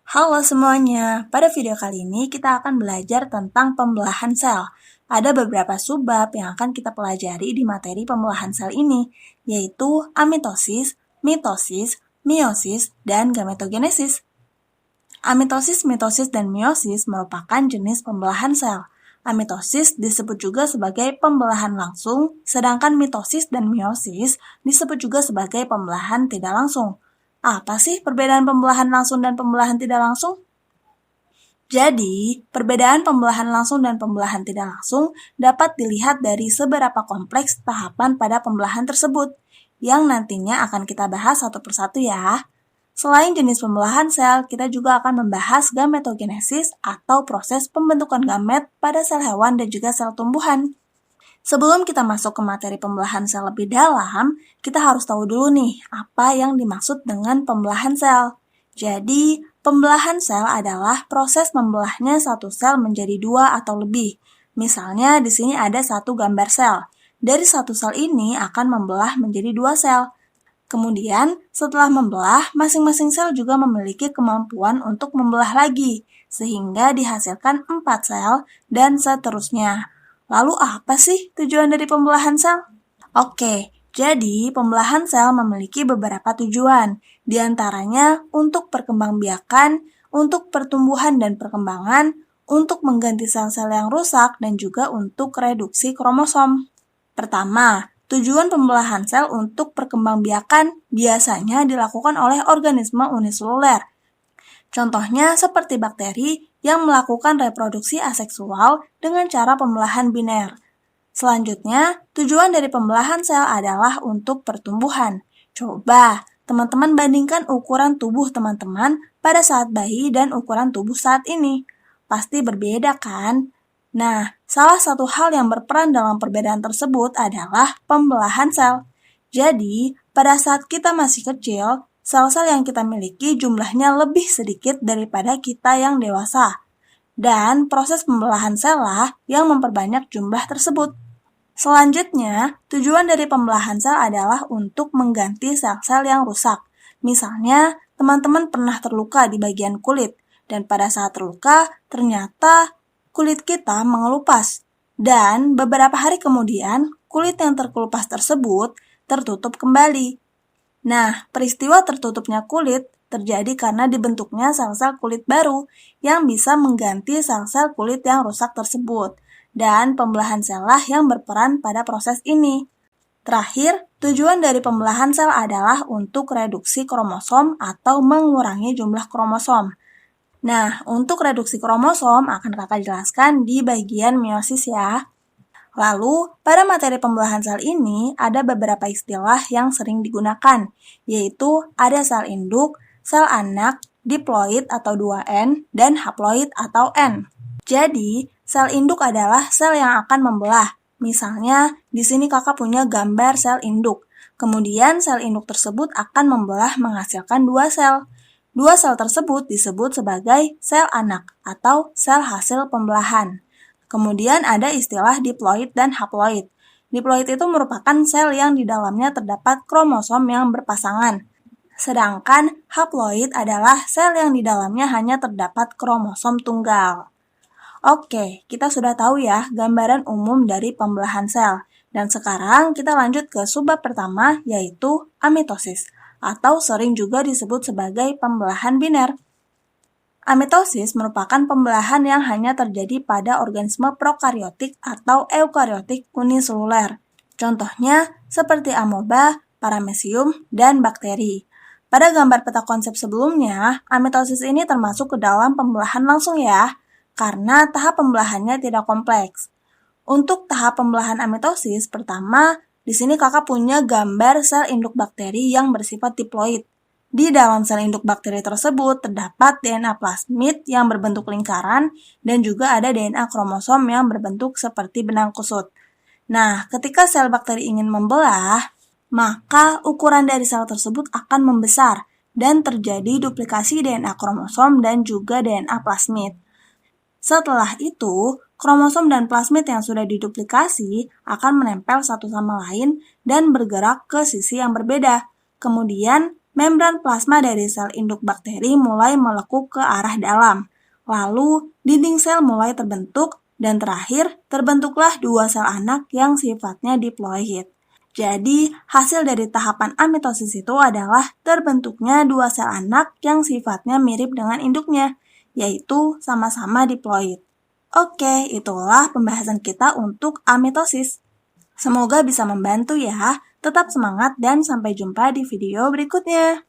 Halo semuanya, pada video kali ini kita akan belajar tentang pembelahan sel. Ada beberapa subbab yang akan kita pelajari di materi pembelahan sel ini, yaitu amitosis, mitosis, meiosis, dan gametogenesis. Amitosis, mitosis, dan meiosis merupakan jenis pembelahan sel. Amitosis disebut juga sebagai pembelahan langsung, sedangkan mitosis dan meiosis disebut juga sebagai pembelahan tidak langsung. Apa sih perbedaan pembelahan langsung dan pembelahan tidak langsung? Jadi, perbedaan pembelahan langsung dan pembelahan tidak langsung dapat dilihat dari seberapa kompleks tahapan pada pembelahan tersebut, yang nantinya akan kita bahas satu persatu ya. Selain jenis pembelahan sel, kita juga akan membahas gametogenesis atau proses pembentukan gamet pada sel hewan dan juga sel tumbuhan. Sebelum kita masuk ke materi pembelahan sel lebih dalam, kita harus tahu dulu nih apa yang dimaksud dengan pembelahan sel. Jadi, pembelahan sel adalah proses membelahnya satu sel menjadi dua atau lebih. Misalnya di sini ada satu gambar sel. Dari satu sel ini akan membelah menjadi dua sel. Kemudian, setelah membelah, masing-masing sel juga memiliki kemampuan untuk membelah lagi, sehingga dihasilkan 4 sel dan seterusnya. Lalu apa sih tujuan dari pembelahan sel? Oke, jadi pembelahan sel memiliki beberapa tujuan, di antaranya untuk perkembangbiakan, untuk pertumbuhan dan perkembangan, untuk mengganti sel-sel yang rusak, dan juga untuk reduksi kromosom. Pertama, tujuan pembelahan sel untuk perkembangbiakan biasanya dilakukan oleh organisme uniseluler. Contohnya seperti bakteri yang melakukan reproduksi aseksual dengan cara pembelahan biner. Selanjutnya, tujuan dari pembelahan sel adalah untuk pertumbuhan. Coba, teman-teman bandingkan ukuran tubuh teman-teman pada saat bayi dan ukuran tubuh saat ini. Pasti berbeda kan? Nah, salah satu hal yang berperan dalam perbedaan tersebut adalah pembelahan sel. Jadi, pada saat kita masih kecil, sel-sel yang kita miliki jumlahnya lebih sedikit daripada kita yang dewasa. Dan proses pembelahan sel lah yang memperbanyak jumlah tersebut. Selanjutnya, tujuan dari pembelahan sel adalah untuk mengganti sel-sel yang rusak. Misalnya, teman-teman pernah terluka di bagian kulit, dan pada saat terluka, ternyata kulit kita mengelupas. Dan beberapa hari kemudian, kulit yang terkelupas tersebut tertutup kembali. Nah, peristiwa tertutupnya kulit terjadi karena dibentuknya sel-sel kulit baru yang bisa mengganti sel-sel kulit yang rusak tersebut. Dan pembelahan sel lah yang berperan pada proses ini. Terakhir, tujuan dari pembelahan sel adalah untuk reduksi kromosom atau mengurangi jumlah kromosom. Nah, untuk reduksi kromosom akan kakak jelaskan di bagian meiosis ya. Lalu, pada materi pembelahan sel ini ada beberapa istilah yang sering digunakan, yaitu ada sel induk, sel anak, diploid atau 2N, dan haploid atau N. Jadi, sel induk adalah sel yang akan membelah. Misalnya, di sini kakak punya gambar sel induk. Kemudian, sel induk tersebut akan membelah menghasilkan 2 sel. 2 sel tersebut disebut sebagai sel anak atau sel hasil pembelahan. Kemudian ada istilah diploid dan haploid. Diploid itu merupakan sel yang di dalamnya terdapat kromosom yang berpasangan. Sedangkan haploid adalah sel yang di dalamnya hanya terdapat kromosom tunggal. Oke, kita sudah tahu ya gambaran umum dari pembelahan sel. Dan sekarang kita lanjut ke subbab pertama yaitu amitosis, atau sering juga disebut sebagai pembelahan biner. Amitosis merupakan pembelahan yang hanya terjadi pada organisme prokariotik atau eukariotik uniseluler. Contohnya seperti amoeba, paramecium, dan bakteri. Pada gambar peta konsep sebelumnya, amitosis ini termasuk ke dalam pembelahan langsung ya, karena tahap pembelahannya tidak kompleks. Untuk tahap pembelahan amitosis, pertama, di sini kakak punya gambar sel induk bakteri yang bersifat diploid. Di dalam sel induk bakteri tersebut terdapat DNA plasmid yang berbentuk lingkaran dan juga ada DNA kromosom yang berbentuk seperti benang kusut. Nah, ketika sel bakteri ingin membelah, maka ukuran dari sel tersebut akan membesar dan terjadi duplikasi DNA kromosom dan juga DNA plasmid. Setelah itu, kromosom dan plasmid yang sudah diduplikasi akan menempel satu sama lain dan bergerak ke sisi yang berbeda. Kemudian, membran plasma dari sel induk bakteri mulai melekuk ke arah dalam. Lalu, dinding sel mulai terbentuk, dan terakhir, terbentuklah dua sel anak yang sifatnya diploid. Jadi, hasil dari tahapan amitosis itu adalah terbentuknya dua sel anak yang sifatnya mirip dengan induknya, yaitu sama-sama diploid. Oke, itulah pembahasan kita untuk amitosis. Semoga bisa membantu ya. Tetap semangat dan sampai jumpa di video berikutnya.